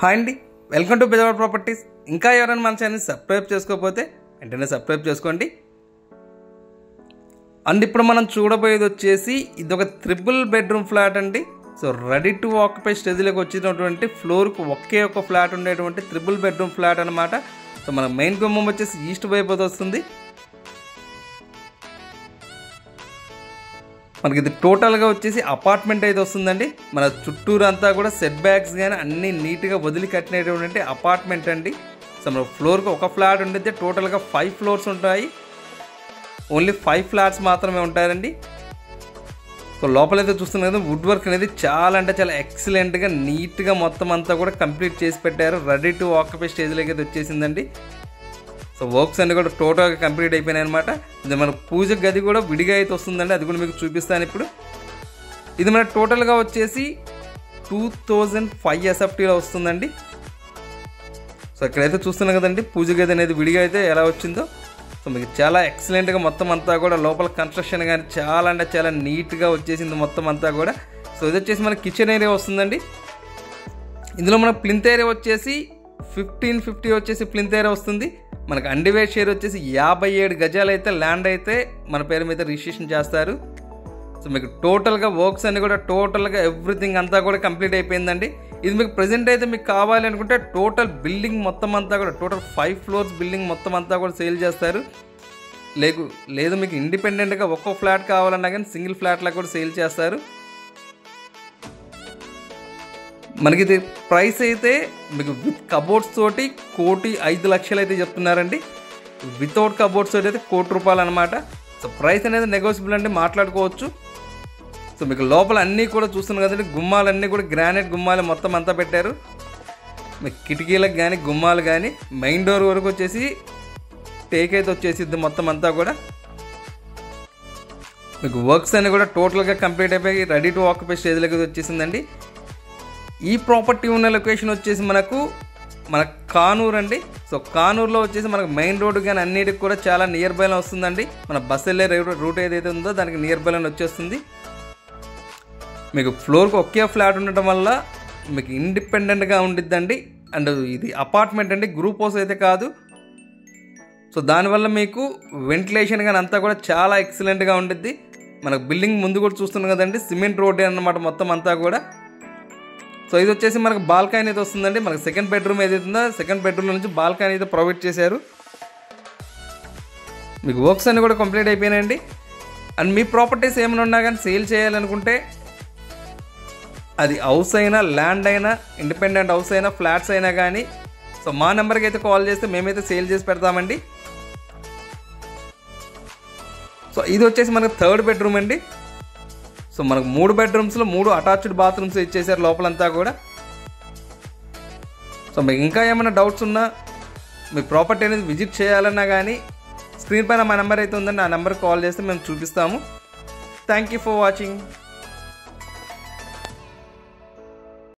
Hi అండి, welcome to Bezawada properties. ఇంకా ఎవరైనా మన ఛానల్ సబ్స్క్రైబ్ చేసుకోకపోతే వెంటనే సబ్స్క్రైబ్ చేసుకోండి. అండ్ ఇప్పుడు మనం చూడబోయేది వచ్చేసి ఇది ఒక 3 బెడ్రూమ్ ఫ్లాట్ అండి. సో రెడీ టు ఆక్యుపై స్టేజ్లోకి వచ్చినటువంటి ఫ్లోర్కు ఒకే ఒక ఫ్లాట్ ఉండేటువంటి 3 బెడ్రూమ్ ఫ్లాట్ అనమాట. సో మన మెయిన్ గుమ్మం వచ్చేసి ఈస్ట్ వైపు వస్తుంది. మనకి ఇది టోటల్గా వచ్చేసి అపార్ట్మెంట్ అయితే వస్తుందండి. మన చుట్టూరు అంతా కూడా సెట్ బ్యాక్స్ కానీ అన్నీ నీట్గా వదిలి కట్టినటువంటి అపార్ట్మెంట్ అండి. సో మన ఫ్లోర్కి ఒక ఫ్లాట్ ఉండేది, టోటల్గా 5 ఫ్లోర్స్ ఉంటాయి. ఓన్లీ 5 ఫ్లాట్స్ మాత్రమే ఉంటాయండి. సో లోపలైతే చూస్తున్నాం కదా, వుడ్ వర్క్ అనేది చాలా అంటే చాలా ఎక్సలెంట్గా నీట్గా మొత్తం అంతా కూడా కంప్లీట్ చేసి పెట్టారు. రెడీ టు ఆక్యుపై స్టేజ్లోకి అయితే వచ్చేసిందండి. సో వర్క్స్ అన్నీ కూడా టోటల్గా కంప్లీట్ అయిపోయినాయి అనమాట. ఇది మన పూజ గది కూడా విడిగా అయితే వస్తుందండి, అది కూడా మీకు చూపిస్తాను ఇప్పుడు. ఇది మన టోటల్గా వచ్చేసి 2005 SFTలో వస్తుందండి. సో ఇక్కడైతే చూస్తున్నాం కదండి, పూజ గది అనేది విడిగా అయితే ఎలా వచ్చిందో. సో మీకు చాలా ఎక్సలెంట్గా మొత్తం అంతా కూడా లోపల కన్స్ట్రక్షన్ కానీ చాలా అంటే చాలా నీట్గా వచ్చేసింది మొత్తం అంతా కూడా. సో ఇది వచ్చేసి మన కిచెన్ ఏరియా వస్తుందండి. ఇందులో మన ప్లింత్ ఏరియా వచ్చేసి 1550 వచ్చేసి ప్లింత్ ఏరియా వస్తుంది. మనకు అన్డివైడ్ షేర్ వచ్చేసి 57 గజాలు అయితే ల్యాండ్ అయితే మన పేరు మీద రిజిస్ట్రేషన్ చేస్తారు. సో మీకు టోటల్గా వర్క్స్ అన్ని కూడా టోటల్గా ఎవ్రీథింగ్ అంతా కూడా కంప్లీట్ అయిపోయిందండి. ఇది మీకు ప్రజెంట్ అయితే మీకు కావాలి అనుకుంటే టోటల్ బిల్డింగ్ మొత్తం అంతా కూడా టోటల్ 5 ఫ్లోర్స్ బిల్డింగ్ మొత్తం అంతా కూడా సేల్ చేస్తారు. లేదు మీకు ఇండిపెండెంట్గా ఒక్కో ఫ్లాట్ కావాలన్నా కానీ సింగిల్ ఫ్లాట్లా కూడా సేల్ చేస్తారు. మనకి ఇది ప్రైస్ అయితే మీకు విత్ కబోర్డ్స్ తోటి 1,05,00,000 అయితే చెప్తున్నారండి. వితౌట్ కబోర్డ్స్ తోటి అయితే ₹1,00,00,000 అనమాట. సో ప్రైస్ అనేది నెగోషియబుల్ అండి, మాట్లాడుకోవచ్చు. సో మీకు లోపల అన్నీ కూడా చూస్తున్నారు కదండి, గుమ్మాలన్నీ కూడా గ్రానైట్ గుమ్మాలు మొత్తం అంతా పెట్టారు. మీకు కిటికీలకు కానీ గుమ్మాలు కానీ మెయిన్ డోర్ వరకు వచ్చేసి టేక్ అయితే వచ్చేసిద్ది మొత్తం అంతా కూడా. మీకు వర్క్స్ అన్నీ కూడా టోటల్గా కంప్లీట్ అయిపోయి రెడీ టు ఆక్యుపై స్టేజ్లోకి వచ్చేసిందండి. ఈ ప్రాపర్టీ ఉన్న లొకేషన్ వచ్చేసి మన కానూరు అండి. సో కానూరులో వచ్చేసి మనకు మెయిన్ రోడ్డు కానీ అన్నిటికి కూడా చాలా నియర్ బైలో వస్తుందండి. మన బస్సు వెళ్ళే రూట్ ఏదైతే ఉందో దానికి నియర్ బైలో వచ్చేస్తుంది. మీకు ఫ్లోర్కి ఒకే ఫ్లాట్ ఉండటం వల్ల మీకు ఇండిపెండెంట్గా ఉండిద్దండి. అండ్ ఇది అపార్ట్మెంట్ అండి, గ్రూప్ హౌస్ అయితే కాదు. సో దానివల్ల మీకు వెంటిలేషన్ కానీ అంతా కూడా చాలా ఎక్సలెంట్గా ఉండిద్ది. మనకు బిల్డింగ్ ముందు కూడా చూస్తున్నాం కదండి, సిమెంట్ రోడ్డే అన్నమాట మొత్తం అంతా కూడా. సో ఇది వచ్చేసి మనకు బాల్కనీ అయితే వస్తుందండి. మనకు సెకండ్ బెడ్రూమ్ ఏదైతే ఉందో సెకండ్ బెడ్రూమ్ నుంచి బాల్కనీ అయితే ప్రొవైడ్ చేశారు. మీకు వర్క్స్ అన్నీ కూడా కంప్లీట్ అయిపోయినాయండి. అండ్ మీ ప్రాపర్టీస్ ఏమైనా ఉన్నా కానీ సేల్ చేయాలనుకుంటే అది హౌస్ అయినా ల్యాండ్ అయినా ఇండిపెండెంట్ హౌస్ అయినా ఫ్లాట్స్ అయినా కానీ సో మా నెంబర్కి అయితే కాల్ చేస్తే మేమైతే సేల్ చేసి పెడతామండి. సో ఇది వచ్చేసి మనకు 3rd బెడ్రూమ్ అండి. సో మనకు 3 బెడ్రూమ్స్లో 3 అటాచ్డ్ బాత్రూమ్స్ ఇచ్చేసారు లోపలంతా కూడా. సో మీకు ఇంకా ఏమైనా డౌట్స్ ఉన్నా మీ ప్రాపర్టీ అనేది విజిట్ చేయాలన్నా కానీ స్క్రీన్ పైన మా నెంబర్ అయితే ఉందండి, ఆ నెంబర్కి కాల్ చేస్తే మేము చూపిస్తాము. Thank you for watching.